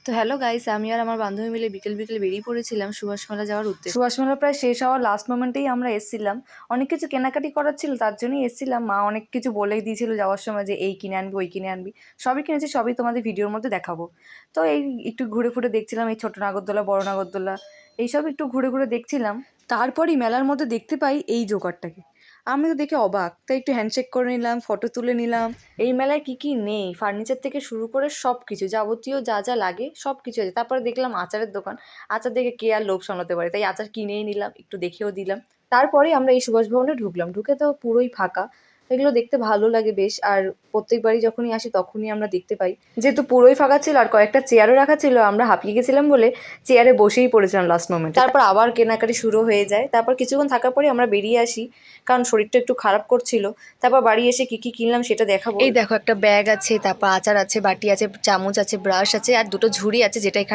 তো hello guys, আমি আর আমার বান্ধবী মিলে বিকেল বিকেল বেরিয়ে পড়েছিলাম সুভাষ মেলা যাওয়ার উদ্দেশ্যে। সুভাষ মেলা প্রায় শেষ হওয়ার লাস্ট মোমেন্টেই আমরা এসেছিলাম। অনেক কিছু কেনাকাটি করার ছিল, তার জন্যই এসেছিলাম। মা অনেক কিছু বলেই দিয়েছিল যাওয়ার সময় যে এই কিনে আনবি, ওই কিনে আনবি। সবই কিনেছি, সবই তোমাদের ভিডিওর মধ্যে দেখাবো। তো এই একটু ঘুরে ফুরে দেখছিলাম, এই ছোট নাগরদোলা, বড় নাগরদোলা, এইসব একটু ঘুরে ঘুরে দেখছিলাম। তারপরই মেলার মধ্যে দেখতে পাই এই জোকারটাকে। আমি তো দেখে অবাক, তাই একটু হ্যান্ডশেক করে নিলাম, ফটো তুলে নিলাম। এই মেলায় কি কি নেই, ফার্নিচার থেকে শুরু করে সব কিছু, যাবতীয় যা যা লাগে সব কিছু আছে। তারপরে দেখলাম আচারের দোকান। আচার দেখে কে আর লোভ সামলাতে পারে, তাই আচার কিনেই নিলাম, একটু দেখেও দিলাম। তারপরে আমরা এই সুভাষ ভবনে ঢুকলাম। ঢুকে তো পুরোই ফাঁকা। এগুলো দেখতে ভালো লাগে বেশ। আর প্রত্যেকবারই যখনই আসি তখনই আমরা দেখতে পাই, যেহেতু পুরোই ফাঁকা ছিল আর কয়েকটা চেয়ারও রাখা ছিল, আমরা হাঁপিয়ে গেছিলাম বলে চেয়ারে বসেই পড়েছিলাম লাস্ট মোমেন্টে। তারপর আবার কেনাকাটি শুরু হয়ে যায়। তারপর কিছুক্ষণ থাকার পরে আমরা বেরিয়ে আসি, কারণ শরীরটা একটু খারাপ করছিল। তারপর বাড়ি এসে কি কি কিনলাম সেটা দেখাবো। এই দেখো, একটা ব্যাগ আছে, তারপর আচার আছে, বাটি আছে, চামচ আছে, ব্রাশ আছে, আর দুটো ঝুড়ি আছে, যেটা এখানে